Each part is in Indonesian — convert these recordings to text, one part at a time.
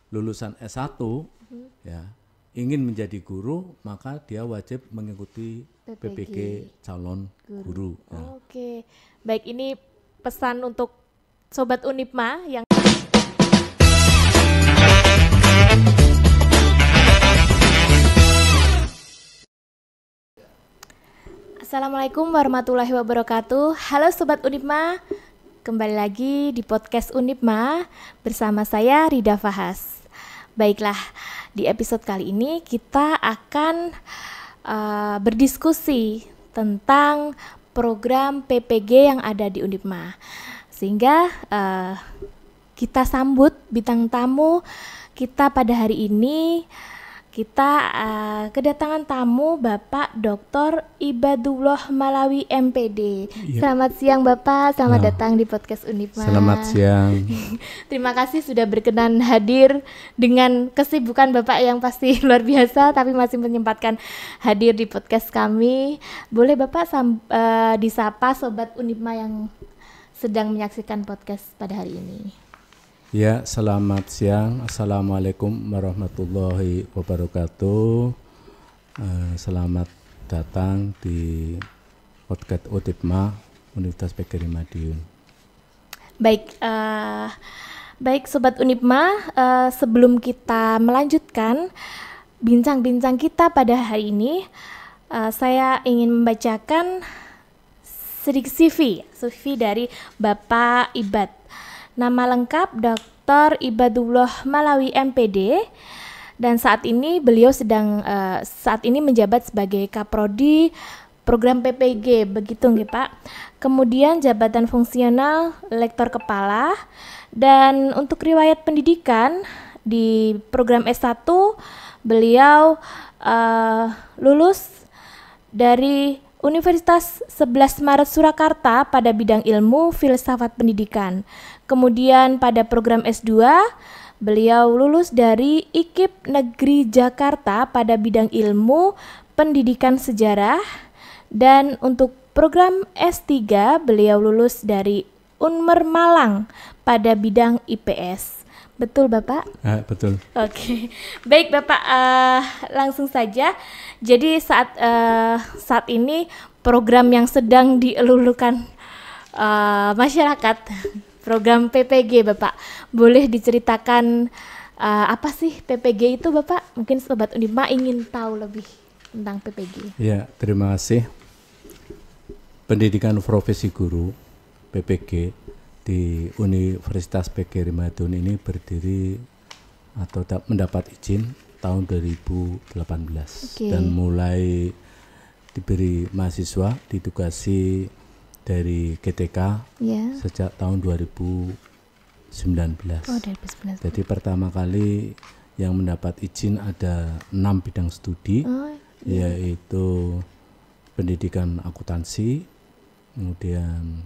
lulusan S1 ya ingin menjadi guru, maka dia wajib mengikuti PPG calon guru. Ya. Oke, baik, ini pesan untuk Sobat Unipma yang Assalamualaikum warahmatullahi wabarakatuh. Halo Sobat Unipma, kembali lagi di podcast Unipma bersama saya Rida Fahas. Baiklah, di episode kali ini kita akan berdiskusi tentang program PPG yang ada di Unipma. Sehingga kita sambut bintang tamu kita pada hari ini. Kita kedatangan tamu Bapak Dr. Ibadullah Malawi MPD. Yep. Selamat siang Bapak, selamat datang di podcast Unipma. Selamat siang. Terima kasih sudah berkenan hadir dengan kesibukan Bapak yang pasti luar biasa, tapi masih menyempatkan hadir di podcast kami. Boleh Bapak disapa Sobat Unipma yang sedang menyaksikan podcast pada hari ini. Ya, selamat siang. Assalamualaikum warahmatullahi wabarakatuh. Selamat datang di podcast Unipma Universitas PGRI Madiun. Baik Sobat Unipma, sebelum kita melanjutkan bincang-bincang kita pada hari ini, saya ingin membacakan sedikit CV dari Bapak Ibad. Nama lengkap Dr. Ibadullah Malawi MPD, dan saat ini beliau sedang menjabat sebagai Kaprodi program PPG, begitu nggih Pak. Kemudian jabatan fungsional Lektor Kepala, dan untuk riwayat pendidikan di program S1 beliau lulus dari Universitas 11 Maret Surakarta pada bidang ilmu filsafat pendidikan. Kemudian pada program S2, beliau lulus dari IKIP Negeri Jakarta pada bidang ilmu pendidikan sejarah. Dan untuk program S3, beliau lulus dari Unmer Malang pada bidang IPS. Betul Bapak? Betul. Oke, baik Bapak, langsung saja. Jadi saat ini program yang sedang dielulukan masyarakat, program PPG Bapak. Boleh diceritakan apa sih PPG itu Bapak? Mungkin Sobat Unipma ingin tahu lebih tentang PPG. Ya, terima kasih. Pendidikan profesi guru PPG di Universitas PGRI Madiun ini berdiri atau mendapat izin tahun 2018. Dan mulai diberi mahasiswa ditugasi dari GTK sejak tahun 2019. Oh, 2019. Jadi pertama kali yang mendapat izin ada 6 bidang studi, yaitu pendidikan akuntansi, kemudian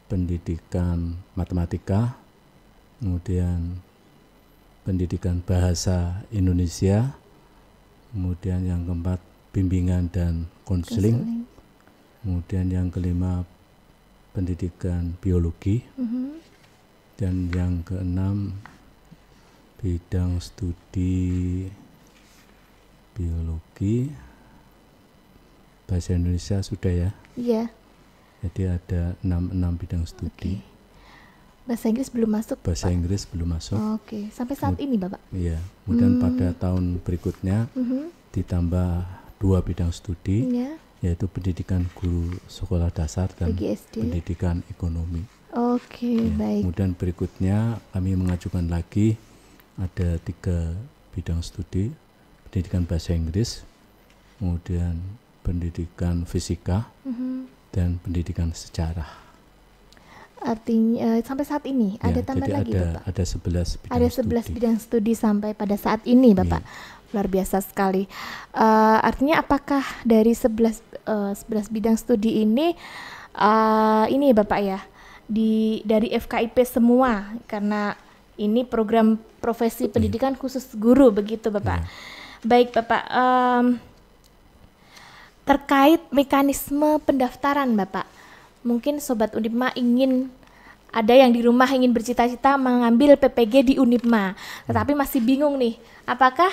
pendidikan matematika, kemudian pendidikan bahasa Indonesia, kemudian yang keempat bimbingan dan konseling, kemudian yang kelima pendidikan biologi, dan yang keenam bidang studi biologi, bahasa Indonesia sudah ya? Iya. Jadi ada 6 bidang studi. Bahasa Inggris belum masuk? Bahasa Pak? Inggris belum masuk. Oke, sampai saat ini Bapak? Iya, kemudian pada tahun berikutnya ditambah 2 bidang studi, yaitu pendidikan guru sekolah dasar dan PGSD. Pendidikan ekonomi. Oke, baik. Kemudian berikutnya kami mengajukan lagi ada 3 bidang studi, pendidikan bahasa Inggris, kemudian pendidikan fisika, dan pendidikan sejarah. Artinya sampai saat ini ada tambahan lagi Bapak? Ada 11 bidang ada 11 studi. Bidang studi sampai pada saat ini Bapak. Luar biasa sekali. Artinya apakah dari 11 bidang studi ini Bapak ya, dari FKIP semua, karena ini program profesi pendidikan khusus guru, begitu Bapak. Baik Bapak, terkait mekanisme pendaftaran Bapak, mungkin Sobat Unipma ingin ada yang di rumah ingin bercita-cita mengambil PPG di Unipma, tetapi masih bingung nih, apakah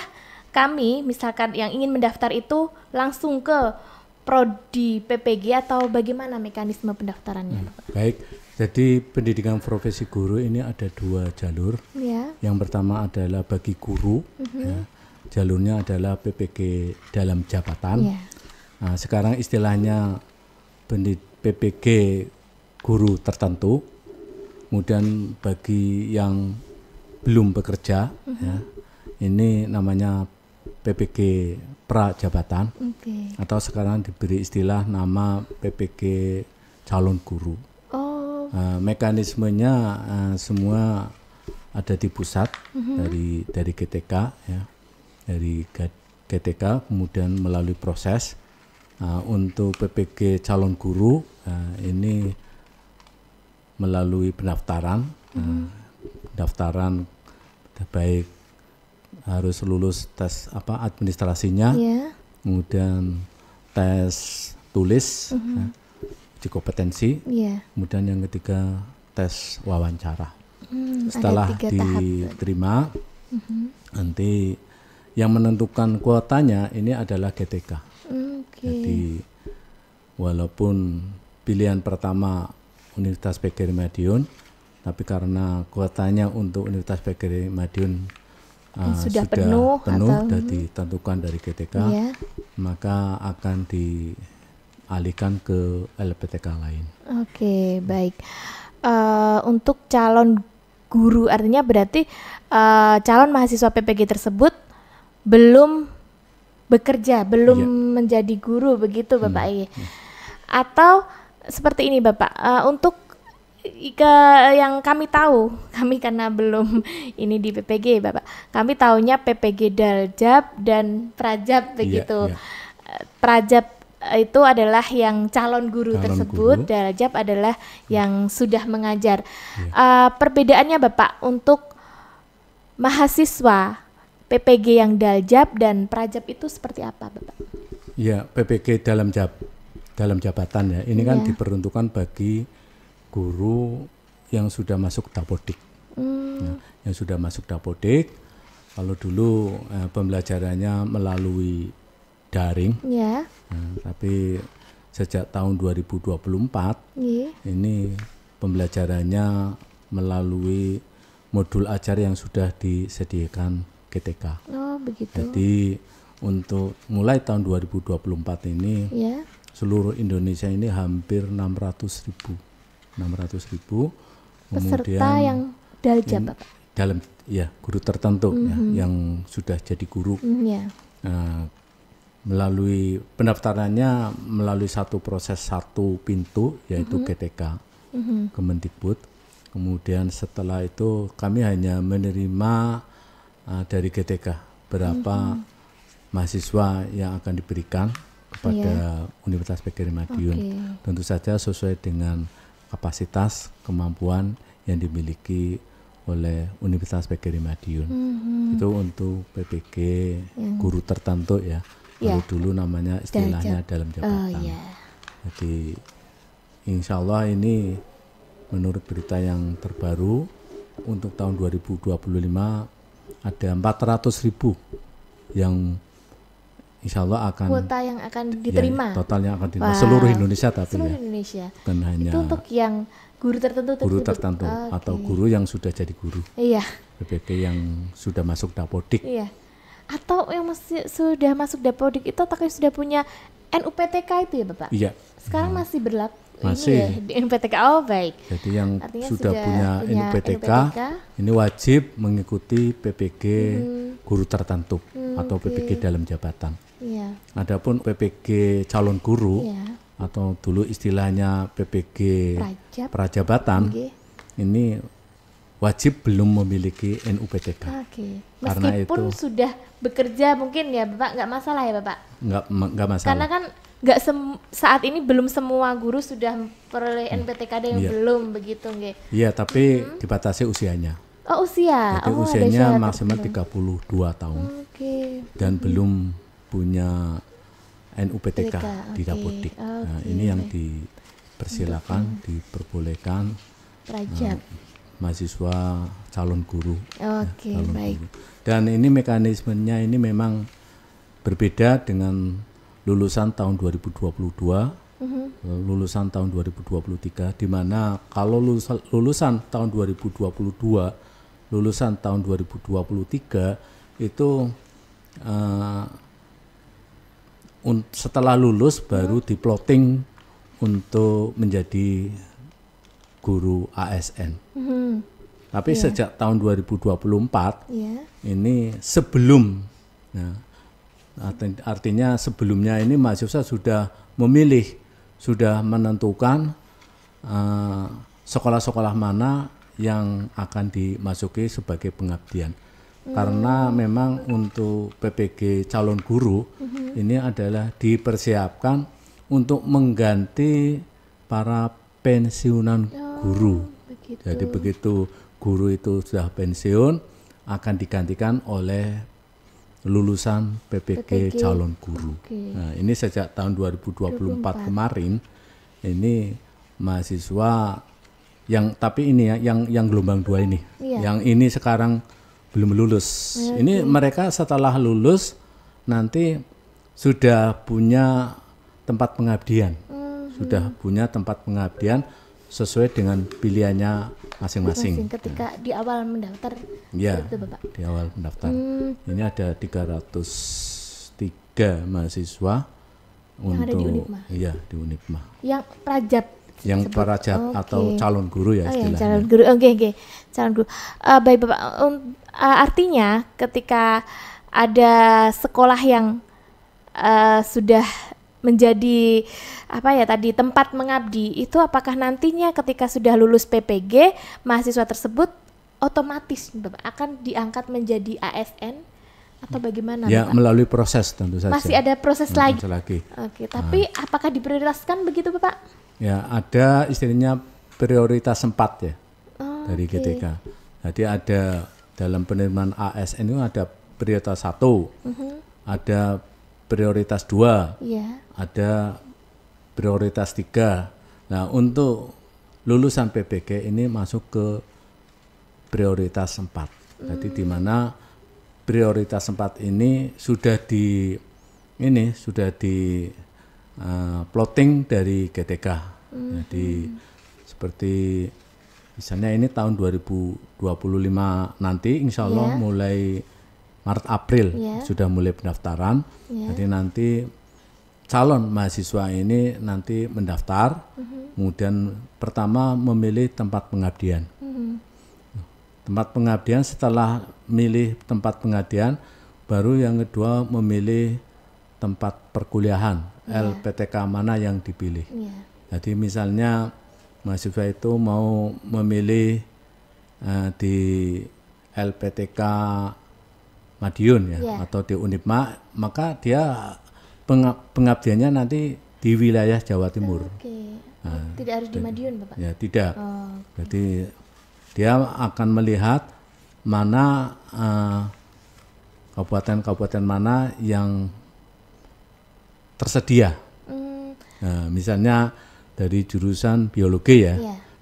kami misalkan yang ingin mendaftar itu langsung ke prodi PPG atau bagaimana mekanisme pendaftarannya? Baik, jadi pendidikan profesi guru ini ada 2 jalur. Ya. Yang pertama adalah bagi guru, ya, jalurnya adalah PPG dalam jabatan. Ya. Nah, sekarang istilahnya PPG guru tertentu. Kemudian bagi yang belum bekerja, ya, ini namanya PPG prajabatan, atau sekarang diberi istilah nama PPG calon guru. Mekanismenya semua ada di pusat dari GTK, ya, dari GTK, kemudian melalui proses untuk PPG calon guru ini melalui pendaftaran, pendaftaran baik harus lulus tes administrasinya, kemudian tes tulis, uji kompetensi, kemudian yang ketiga tes wawancara. Setelah diterima, nanti yang menentukan kuotanya ini adalah GTK. Jadi walaupun pilihan pertama Universitas PGRI Madiun, tapi karena kuotanya untuk Universitas PGRI Madiun sudah penuh sudah ditentukan dari GTK, maka akan dialihkan ke LPTK lain. Oke, baik. Untuk calon guru, artinya berarti calon mahasiswa PPG tersebut belum bekerja, belum menjadi guru, begitu Bapak I. Atau seperti ini Bapak, untuk yang kami tahu, kami karena belum ini di PPG Bapak, kami tahunya PPG Daljab dan Prajab begitu. Prajab itu adalah yang calon guru tersebut, Daljab adalah yang sudah mengajar. Perbedaannya Bapak untuk mahasiswa PPG yang Daljab dan Prajab itu seperti apa Bapak? Ya, PPG dalam jabatan ya, ini kan diperuntukkan bagi guru yang sudah masuk dapodik. Yang sudah masuk dapodik, kalau dulu pembelajarannya melalui daring, tapi sejak tahun 2024 ini pembelajarannya melalui modul ajar yang sudah disediakan GTK. Begitu. Jadi untuk mulai tahun 2024 ini seluruh Indonesia ini hampir 600.000 peserta yang Daljab Bapak. Dalam guru tertentu yang sudah jadi guru. Melalui pendaftarannya melalui satu proses, satu pintu, yaitu GTK, Kemendikbud. Kemudian setelah itu kami hanya menerima dari GTK berapa mahasiswa yang akan diberikan kepada Universitas PGRI Madiun. Tentu saja sesuai dengan kapasitas, kemampuan yang dimiliki oleh Universitas PGRI Madiun. Itu untuk PPG guru tertentu ya. Kalau dulu namanya istilahnya dalam jabatan. Jadi insya Allah ini menurut berita yang terbaru untuk tahun 2025 ada 400.000 yang insya Allah akan kuota yang akan diterima. Totalnya akan diterima seluruh Indonesia, tapi seluruh Indonesia. Bukan hanya itu untuk yang guru tertentu atau guru yang sudah jadi guru. PPG yang sudah masuk dapodik. Atau yang sudah masuk dapodik itu apakah sudah punya NUPTK itu ya Bapak? Sekarang masih berlaku. Masih di NUPTK. Baik. Jadi yang sudah punya NUPTK ini wajib mengikuti PPG guru tertentu atau PPG dalam jabatan. Adapun PPG calon guru atau dulu istilahnya PPG prajabatan ini wajib belum memiliki NUPTK. Meskipun itu sudah bekerja mungkin ya Bapak, nggak masalah ya Bapak? Nggak masalah. Karena kan saat ini belum semua guru sudah peroleh NPTK, ada yang belum begitu nggih. Iya, tapi dibatasi usianya. Usia. Jadi usianya maksimal 32 tahun. Dan belum punya NUPTK di dapodik. Nah, ini yang dipersilakan, diperbolehkan Prajab. Mahasiswa calon guru. Oke, baik. Guru. Dan ini mekanismenya ini memang berbeda dengan lulusan tahun 2022, lulusan tahun 2023, di mana kalau lulusan tahun 2022, lulusan tahun 2023 itu setelah lulus baru diplotting untuk menjadi guru ASN. Tapi sejak tahun 2024 ini sebelum, artinya sebelumnya ini mahasiswa sudah memilih, sudah menentukan sekolah-sekolah mana yang akan dimasuki sebagai pengabdian. Karena memang untuk PPG calon guru ini adalah dipersiapkan untuk mengganti para pensiunan guru. Begitu. Jadi begitu guru itu sudah pensiun akan digantikan oleh lulusan PPG calon guru. Nah, ini sejak tahun 2024 kemarin ini mahasiswa tapi ini ya yang gelombang 2 ini. Yang ini sekarang belum lulus. Ini mereka setelah lulus nanti sudah punya tempat pengabdian. Sudah punya tempat pengabdian sesuai dengan pilihannya masing-masing. Ketika di awal mendaftar. Ya, itu, Bapak. Di awal mendaftar. Ini ada 303 mahasiswa yang ada di Unipma. Iya, di Unipma. Yang Prajab. Yang Prajab atau calon guru ya istilahnya. Ya, calon guru. Oke. Calon guru. Baik, Bapak. Artinya ketika ada sekolah yang sudah menjadi tempat mengabdi, itu apakah nantinya ketika sudah lulus PPG mahasiswa tersebut otomatis Bapak akan diangkat menjadi ASN atau bagaimana? Ya, Bapak? Melalui proses tentu saja. Masih ada proses lagi. Oke, tapi apakah diprioritaskan begitu Bapak? Ya, ada istilahnya prioritas 4 ya dari GTK. Jadi ada dalam penerimaan ASN itu ada prioritas 1, ada prioritas 2, ada prioritas 3. Nah, untuk lulusan PPG ini masuk ke prioritas 4. Jadi di mana prioritas 4 ini sudah di plotting dari GTK. Jadi seperti misalnya ini tahun 2025 nanti insya Allah mulai Maret April sudah mulai pendaftaran. Jadi nanti calon mahasiswa ini nanti mendaftar, kemudian pertama memilih tempat pengabdian. Tempat pengabdian, setelah milih tempat pengabdian, baru yang kedua memilih tempat perkuliahan, LPTK mana yang dipilih. Jadi misalnya mahasiswa itu mau memilih di LPTK Madiun atau di Unipma, maka dia pengabdiannya nanti di wilayah Jawa Timur. Tidak harus di Madiun, Bapak? Ya, tidak. Jadi dia akan melihat mana kabupaten-kabupaten mana yang tersedia. Nah, misalnya dari jurusan biologi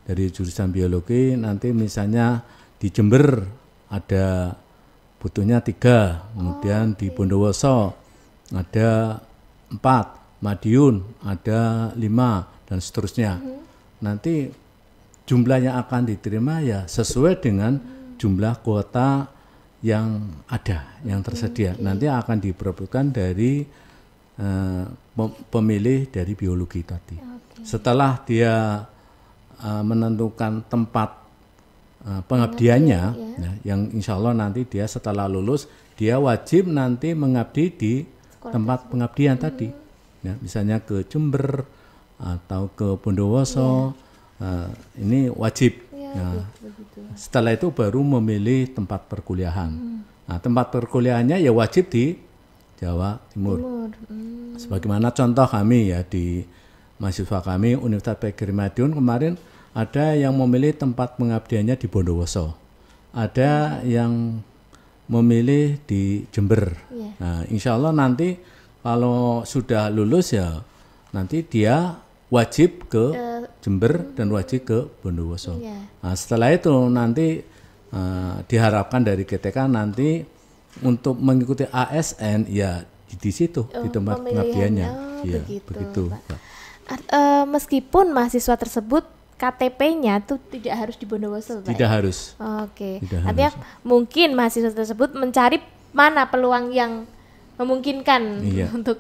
dari jurusan biologi nanti misalnya di Jember ada butuhnya 3, kemudian di Bondowoso ada 4, Madiun ada 5 dan seterusnya. Nanti jumlahnya akan diterima ya sesuai dengan jumlah kuota yang ada, yang tersedia. Nanti akan diperebutkan dari pemilih dari biologi tadi. Setelah dia menentukan tempat pengabdiannya, yang insya Allah nanti dia setelah lulus, dia wajib nanti mengabdi di tempat pengabdian tadi. Ya, misalnya ke Jember atau ke Bondowoso, ini wajib. Setelah itu baru memilih tempat perkuliahan. Nah, tempat perkuliahannya ya wajib di Jawa Timur. Sebagaimana contoh kami ya di mahasiswa kami Universitas PGRI Madiun kemarin ada yang memilih tempat pengabdiannya di Bondowoso, ada yang memilih di Jember. Nah, insya Allah nanti kalau sudah lulus ya nanti dia wajib ke Jember dan wajib ke Bondowoso. Iya. Nah, setelah itu nanti diharapkan dari GTK nanti untuk mengikuti ASN ya di situ di tempat pengabdiannya. Iya, begitu. Pak. Meskipun mahasiswa tersebut KTP-nya tuh tidak harus di Bondowoso, Pak. Tidak harus. Oke. Tidak Artinya harus. mungkin mahasiswa tersebut mencari mana peluang yang memungkinkan untuk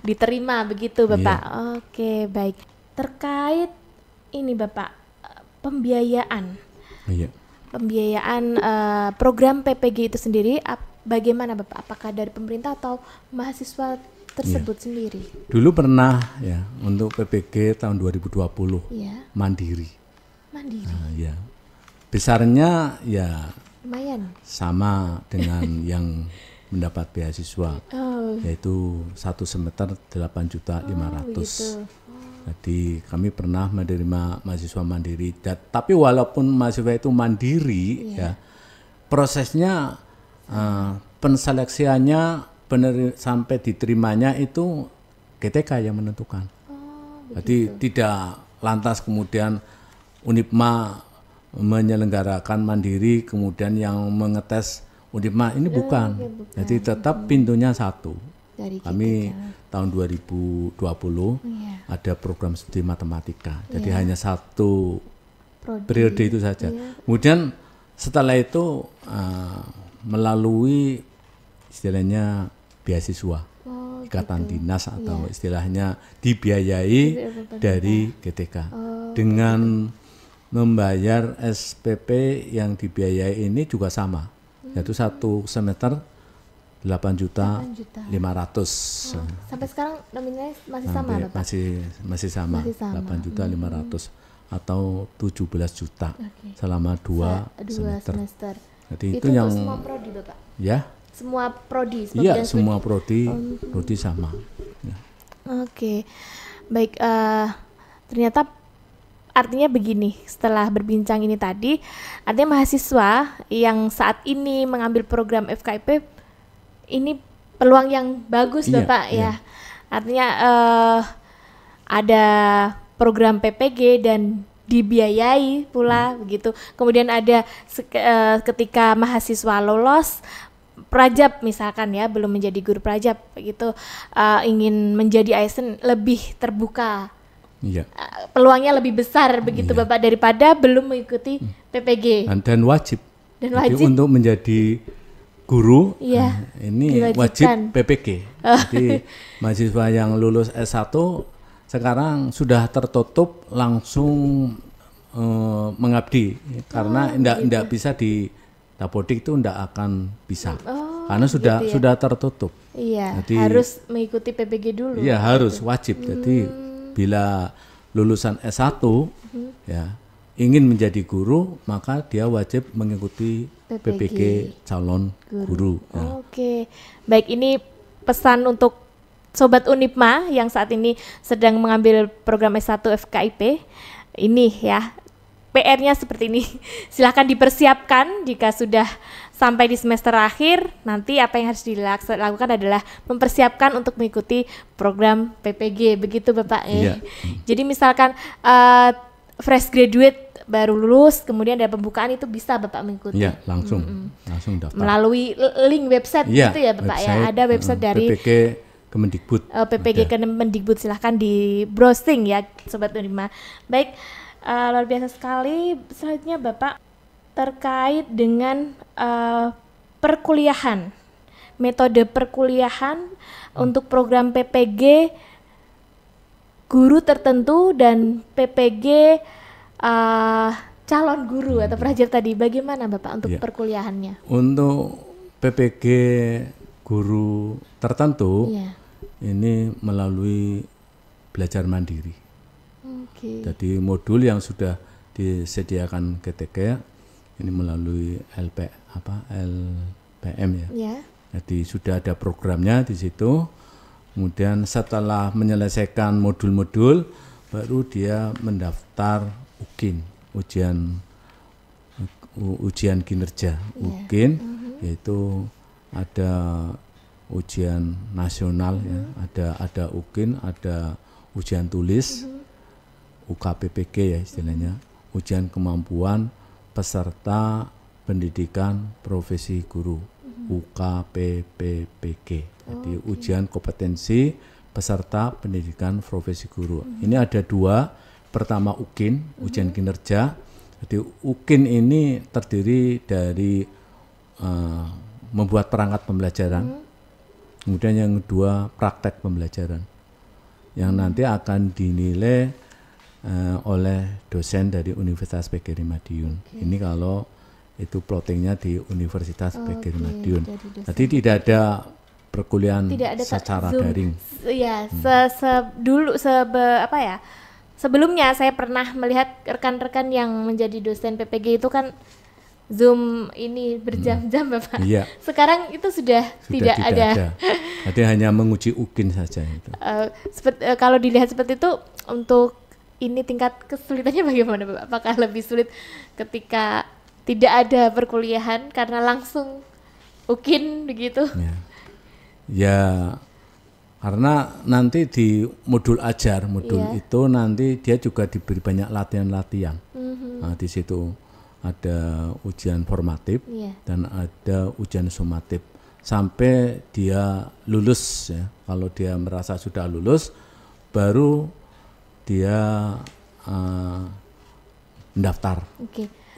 diterima begitu, Bapak. Oke, baik. Terkait ini, Bapak, pembiayaan. Pembiayaan program PPG itu sendiri bagaimana, Bapak? Apakah dari pemerintah atau mahasiswa tersebut sendiri? Dulu pernah ya untuk PPG tahun 2020 mandiri. Mandiri. Ya. Besarnya ya lumayan. Sama dengan yang mendapat beasiswa, yaitu 1 semester 8.500.000. Jadi kami pernah menerima mahasiswa mandiri. Tapi walaupun mahasiswa itu mandiri, ya prosesnya penseleksiannya sampai diterimanya itu GTK yang menentukan. Jadi tidak lantas kemudian Unipma menyelenggarakan mandiri kemudian yang mengetes Unipma ini bukan. Jadi tetap pintunya satu. Kami tahun 2020 ada program studi matematika. Jadi hanya satu periode itu saja. Kemudian setelah itu melalui istilahnya beasiswa, ikatan dinas atau istilahnya dibiayai dari GTK dengan membayar SPP yang dibiayai ini juga sama, yaitu 1 semester 8.500.000. Sampai sekarang nominalnya masih sama, Bapak? Masih sama. 8.500.000 atau 17 juta selama 2 semester. Jadi itu yang semua prodi, Bapak? Ya. Semua prodi? Iya, semua prodi sama. Ya. Oke, baik. Ternyata artinya begini, setelah berbincang ini tadi, artinya mahasiswa yang saat ini mengambil program FKIP ini peluang yang bagus, Bapak, ya. Artinya ada program PPG dan dibiayai pula begitu. Kemudian ada ketika mahasiswa lolos prajab misalkan ya, belum menjadi guru prajab begitu, ingin menjadi ASN lebih terbuka. Peluangnya lebih besar begitu, Bapak, daripada belum mengikuti PPG. Dan wajib. Jadi untuk menjadi guru ini wajib PPG. Jadi mahasiswa yang lulus S1 sekarang sudah tertutup langsung mengabdi karena tidak bisa di Dapodik itu tidak akan bisa karena sudah tertutup. Jadi, harus mengikuti PPG dulu. Iya, harus wajib. Jadi bila lulusan S1 ya ingin menjadi guru, maka dia wajib mengikuti PPG calon guru. Oke. Baik, ini pesan untuk Sobat Unipma yang saat ini sedang mengambil program S1 FKIP. Ini ya, PR-nya seperti ini. Silahkan dipersiapkan jika sudah sampai di semester akhir. Nanti apa yang harus dilakukan adalah mempersiapkan untuk mengikuti program PPG. Begitu, Bapak. Jadi misalkan fresh graduate baru lulus, kemudian ada pembukaan, itu bisa Bapak mengikuti. Iya, langsung daftar. Melalui link website gitu ya, Bapak, ya. Ada website dari PPG Kemendikbud. PPG Kemendikbud, silahkan di browsing ya, Sobat Unipma. Baik. Luar biasa sekali. Selanjutnya, Bapak, terkait dengan perkuliahan, metode perkuliahan untuk program PPG guru tertentu dan PPG calon guru atau prajar tadi, bagaimana, Bapak, untuk perkuliahannya? Untuk PPG guru tertentu ini melalui belajar mandiri. Jadi modul yang sudah disediakan GTK ini melalui LPM ya. Jadi sudah ada programnya di situ. Kemudian setelah menyelesaikan modul-modul, baru dia mendaftar UKIN, ujian kinerja. UKIN yaitu ada ujian nasional ya, ada UKIN, ada ujian tulis. UKPPG ya istilahnya, ujian kemampuan peserta pendidikan profesi guru, UKPPG. Jadi ujian kompetensi peserta pendidikan profesi guru. Ini ada 2, pertama UKIN, ujian kinerja. Jadi UKIN ini terdiri dari membuat perangkat pembelajaran, kemudian yang kedua praktek pembelajaran, yang nanti akan dinilai oleh dosen dari Universitas PGRI Madiun. Ini kalau itu plottingnya di Universitas PGRI Madiun. Jadi tidak ada perkuliahan secara daring. Ya, sebelumnya saya pernah melihat rekan-rekan yang menjadi dosen PPG itu kan Zoom ini berjam-jam Bapak. Iya. Sekarang itu sudah tidak ada. Jadi hanya menguji UKIN saja itu. Kalau dilihat seperti itu, untuk ini tingkat kesulitannya bagaimana Bapak? Apakah lebih sulit ketika tidak ada perkuliahan karena langsung UKIN begitu? Ya, karena nanti di modul ajar, itu nanti dia juga diberi banyak latihan-latihan. Nah, di situ ada ujian formatif dan ada ujian sumatif sampai dia lulus ya. Kalau dia merasa sudah lulus, baru dia mendaftar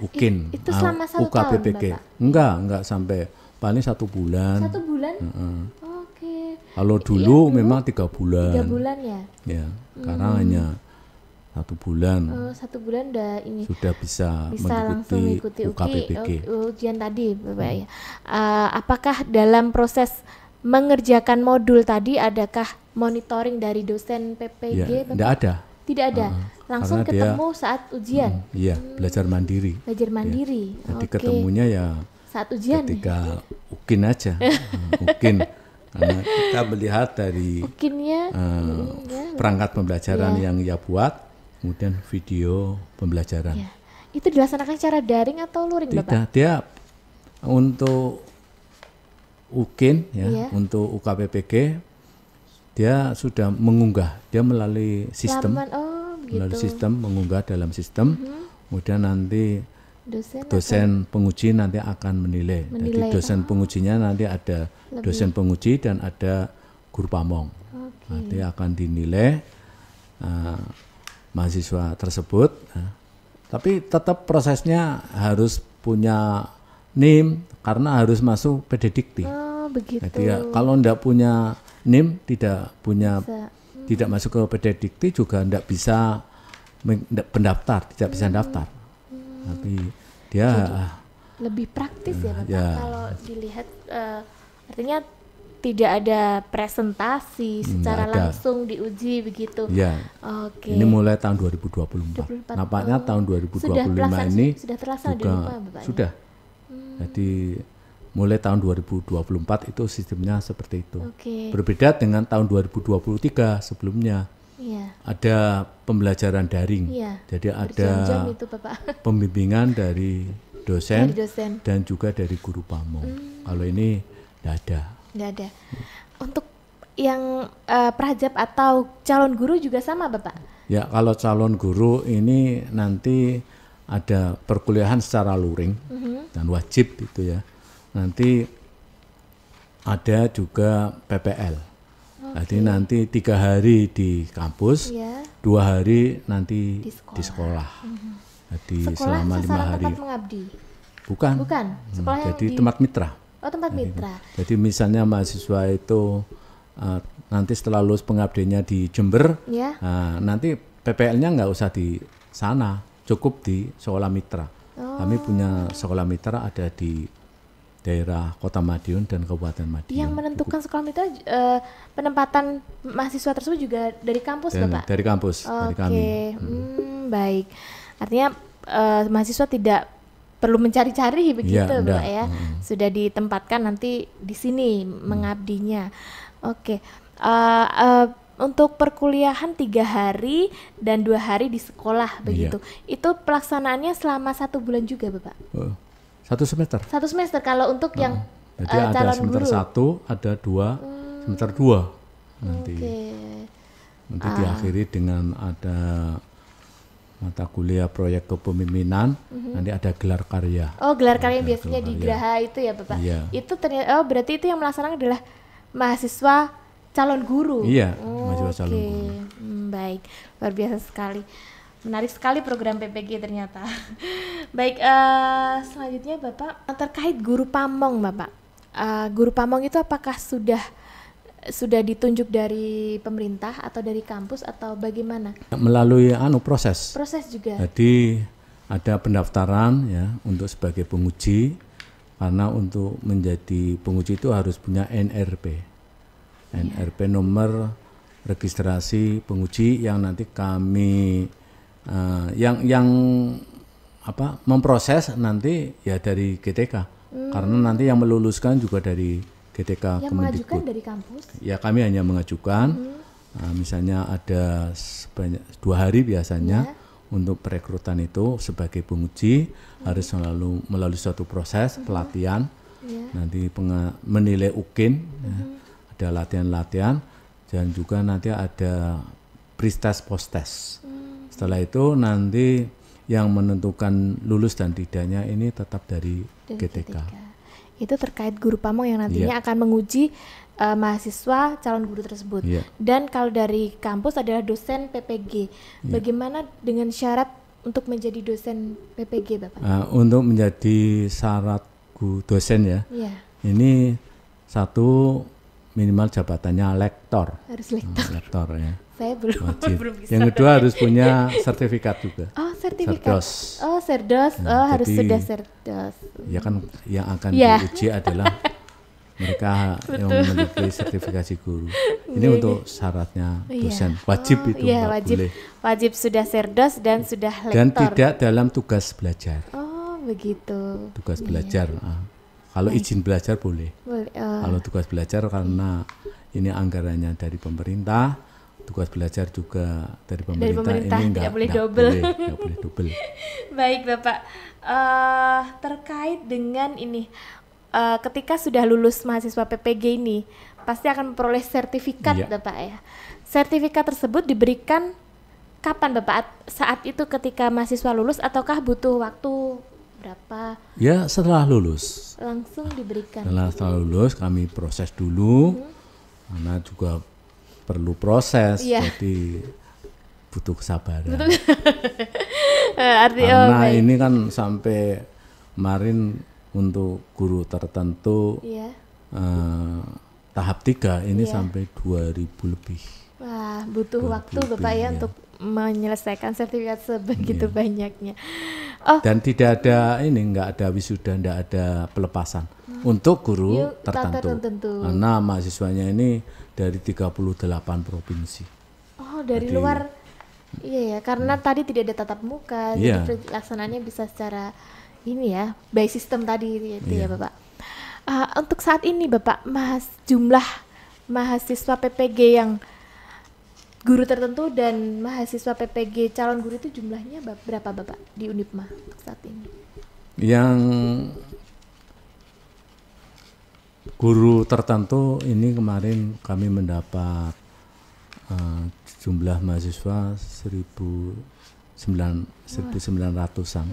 UKIN. Itu selama 1 UKPPG. tahun Bapak? Enggak sampai paling 1 bulan. 1 bulan? Kalau dulu memang 3 bulan. 3 bulan ya? Ya, sekarang hanya 1 bulan. 1 bulan sudah bisa langsung mengikuti UKPPG. Ujian tadi Bapak ya. Apakah dalam proses mengerjakan modul tadi adakah monitoring dari dosen PPG? Tidak ada. Tidak ada. Langsung ketemu saat ujian. Iya, belajar mandiri. Belajar mandiri. Jadi ketemunya ya saat ujian. Ketika UKIN aja. UKIN. Karena kita melihat dari perangkat pembelajaran yang ia buat, kemudian video pembelajaran. Itu dilaksanakan secara daring atau luring Bapak? Tidak, dia untuk UKIN untuk UKPPG dia sudah mengunggah, dia melalui sistem, mengunggah dalam sistem, kemudian nanti dosen penguji nanti akan menilai. Jadi dosen pengujinya nanti ada dosen penguji dan ada guru pamong. Nanti akan dinilai mahasiswa tersebut. Tapi tetap prosesnya harus punya NIM karena harus masuk PDDikti. Jadi kalau tidak punya NIM, tidak masuk ke PDDikti juga tidak bisa pendaftar, tidak bisa daftar. Tapi dia lebih praktis ya Bapak. Kalau dilihat artinya tidak ada presentasi secara langsung diuji begitu. Ini mulai tahun 2024. Nampaknya tahun 2025 ini sudah terlaksana di rumah Bapak. Sudah. Jadi mulai tahun 2024 itu sistemnya seperti itu. Berbeda dengan tahun 2023 sebelumnya. Ada pembelajaran daring. Jadi ada itu, Bapak. pembimbingan dari dosen dan juga dari guru pamong. Kalau ini tidak ada. Tidak ada. Untuk yang prajab atau calon guru juga sama Bapak? Ya, kalau calon guru ini nanti ada perkuliahan secara luring dan wajib itu ya. Nanti ada juga PPL. Jadi nanti 3 hari di kampus, 2 hari nanti di sekolah. Jadi selama 5 hari. Tempat mengabdi? Bukan. Jadi tempat mitra. Oh, tempat mitra. Jadi misalnya mahasiswa itu nanti setelah lulus pengabdiannya di Jember, nanti PPL-nya nggak usah di sana, cukup di sekolah mitra. Kami punya sekolah mitra ada di daerah Kota Madiun dan Kabupaten Madiun. Yang menentukan sekolah mitra penempatan mahasiswa tersebut juga dari kampus, Bapak? Dari kampus, dari kami. Baik. Artinya mahasiswa tidak perlu mencari-cari begitu, Bapak ya. Sudah ditempatkan nanti di sini mengabdinya. Untuk perkuliahan 3 hari dan 2 hari di sekolah begitu. Itu pelaksanaannya selama 1 bulan juga, Bapak? 1 semester. 1 semester kalau untuk yang jadi ada semester guru. 1, ada 2, semester 2 nanti. Nanti diakhiri dengan ada mata kuliah proyek kepemimpinan, nanti ada gelar karya. Oh, gelar karya yang Ada biasanya gelar di karya. Graha itu ya Bapak? Iya. Itu ternyata, oh berarti itu yang melaksanakan adalah mahasiswa calon guru? Iya, Oh, mahasiswa calon guru. Baik, luar biasa sekali. Menarik sekali program PPG ternyata. Baik, selanjutnya Bapak, terkait guru pamong Bapak. Guru pamong itu apakah sudah ditunjuk dari pemerintah atau dari kampus atau bagaimana? Melalui proses. Proses juga. Jadi ada pendaftaran ya untuk sebagai penguji, karena untuk menjadi penguji itu harus punya NRP. NRP nomor registrasi penguji yang nanti kami yang memproses nanti ya dari GTK. Karena nanti yang meluluskan juga dari GTK Yang Kemendikbud. mengajukan dari kampus? Ya kami hanya mengajukan, misalnya ada sebanyak 2 hari biasanya untuk perekrutan itu sebagai penguji harus selalu melalui suatu proses pelatihan, nanti menilai UKIN, ada latihan-latihan, dan juga nanti ada pre-test post-test. Setelah itu nanti yang menentukan lulus dan tidaknya ini tetap dari GTK. Itu terkait guru pamong yang nantinya akan menguji mahasiswa calon guru tersebut. Dan kalau dari kampus adalah dosen PPG. Bagaimana dengan syarat untuk menjadi dosen PPG, Bapak? Untuk menjadi syarat dosen ya, ini satu minimal jabatannya lektor. Harus lektor. Lektor ya. Saya belum bisa. Yang kedua harus punya sertifikat juga. Oh, sertifikat. Serdos. Oh, Serdos. Harus jadi, sudah Serdos. Ya kan yang akan diuji adalah mereka yang memiliki sertifikasi guru. Ini untuk syaratnya dosen. Wajib itu, wajib sudah Serdos dan sudah lektor. Dan tidak dalam tugas belajar. Oh, begitu. Tugas belajar. Kalau izin belajar boleh. Kalau tugas belajar karena ini anggarannya dari pemerintah, tugas belajar juga dari pemerintah, ini tidak boleh double. Nggak boleh double. Baik Bapak, terkait dengan ini, ketika sudah lulus mahasiswa PPG ini pasti akan memperoleh sertifikat Bapak ya. Sertifikat tersebut diberikan kapan Bapak? Saat itu ketika mahasiswa lulus ataukah butuh waktu berapa? Ya setelah lulus. Langsung diberikan. Setelah lulus kami proses dulu, karena juga perlu proses, jadi butuh kesabaran. Karena ini kan sampai kemarin untuk guru tertentu tahap 3 ini sampai 2000 lebih. Wah, butuh waktu Bapak ya untuk menyelesaikan sertifikat sebegitu banyaknya. Dan tidak ada nggak ada wisuda, nggak ada pelepasan untuk guru tertentu. Karena mahasiswanya ini dari 38 provinsi. Oh, dari luar. Iya ya, karena tadi tidak ada tatap muka, jadi pelaksanaannya bisa secara ini ya, by system tadi itu ya Bapak. Untuk saat ini Bapak, jumlah mahasiswa PPG yang guru tertentu dan mahasiswa PPG calon guru itu jumlahnya berapa Bapak di Unipma untuk saat ini? Yang guru tertentu ini kemarin kami mendapat jumlah mahasiswa 1.900-an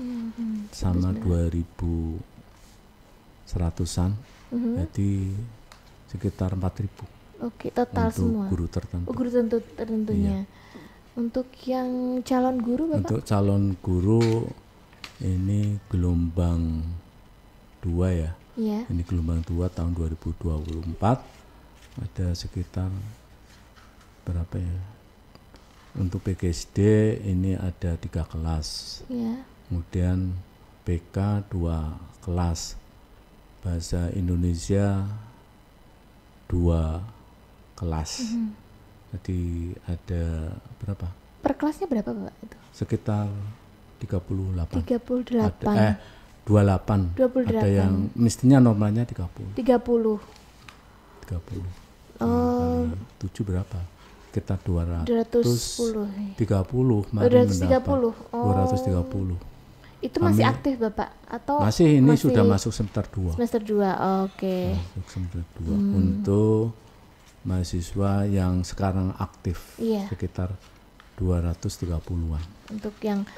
sama 2.100-an, jadi sekitar 4.000. Oke, total untuk semua. Guru tertentu. Guru tertentunya. Untuk yang calon guru Bapak? Untuk calon guru ini gelombang 2 ya. Ini gelombang 2 tahun 2024 ada sekitar berapa ya? Untuk PGSD ini ada 3 kelas. Kemudian PK 2 kelas. Bahasa Indonesia 2 kelas. Jadi ada berapa? Per kelasnya berapa Bapak itu? Sekitar 38. 38. 28. Ada yang mestinya normalnya 30. 30. 30. 7 berapa? Kita 210. 30 kemarin 230. 230. Itu masih aktif Bapak atau masih sudah masuk semester 2. Semester 2. Oke. Masuk semester 2 untuk mahasiswa yang sekarang aktif sekitar 230-an. Untuk yang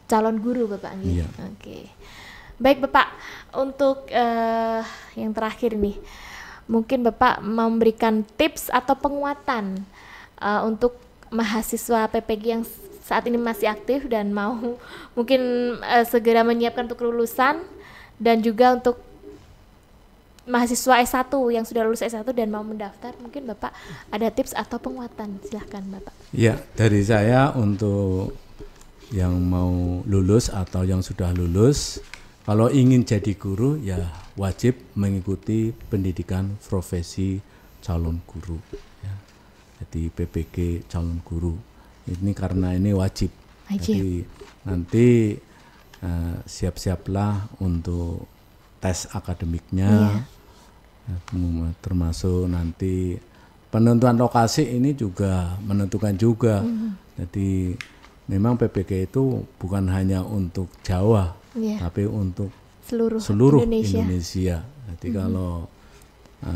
calon guru Bapak Iya. Oke. Baik Bapak, untuk yang terakhir nih, mungkin Bapak memberikan tips atau penguatan untuk mahasiswa PPG yang saat ini masih aktif dan mau mungkin segera menyiapkan untuk kelulusan, dan juga untuk mahasiswa S1 yang sudah lulus S1 dan mau mendaftar, mungkin Bapak ada tips atau penguatan, silahkan Bapak. Ya, dari saya untuk yang mau lulus atau yang sudah lulus, kalau ingin jadi guru ya wajib mengikuti pendidikan profesi calon guru. Ya. Jadi PPG calon guru ini karena ini wajib. Jadi nanti siap-siaplah untuk tes akademiknya, termasuk nanti penentuan lokasi ini juga menentukan juga. Jadi memang PPG itu bukan hanya untuk Jawa, tapi untuk seluruh Indonesia. Jadi kalau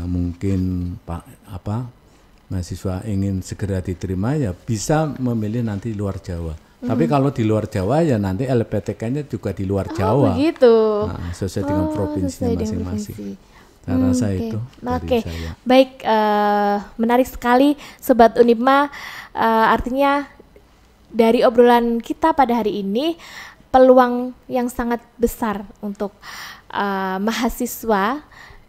mungkin mahasiswa ingin segera diterima ya bisa memilih nanti luar Jawa. Tapi kalau di luar Jawa ya nanti LPTK-nya juga di luar Jawa. Begitu. Nah, sesuai dengan provinsinya masing-masing. Saya rasa itu dari saya. Baik, menarik sekali Sobat Unipma. Artinya dari obrolan kita pada hari ini, peluang yang sangat besar untuk mahasiswa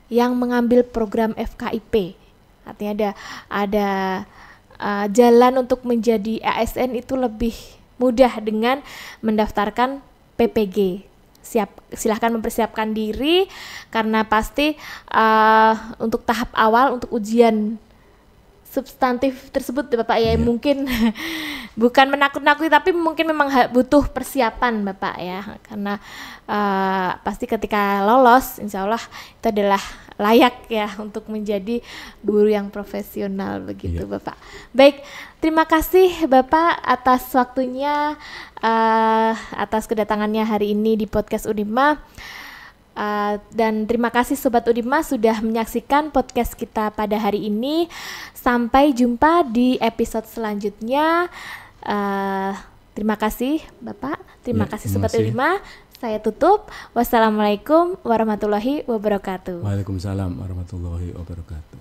yang mengambil program FKIP. Artinya ada jalan untuk menjadi ASN itu lebih mudah dengan mendaftarkan PPG. Silahkan mempersiapkan diri, karena pasti untuk tahap awal untuk ujian substantif tersebut Bapak ya, mungkin bukan menakut-nakuti, tapi mungkin memang butuh persiapan Bapak ya, karena pasti ketika lolos insya Allah itu adalah layak ya untuk menjadi guru yang profesional begitu Bapak. Baik, terima kasih Bapak atas waktunya, atas kedatangannya hari ini di podcast Unipma. Dan terima kasih Sobat Unipma sudah menyaksikan podcast kita pada hari ini. Sampai jumpa di episode selanjutnya. Terima kasih Bapak, terima kasih Sobat Unipma. Saya tutup. Wassalamualaikum warahmatullahi wabarakatuh. Waalaikumsalam warahmatullahi wabarakatuh.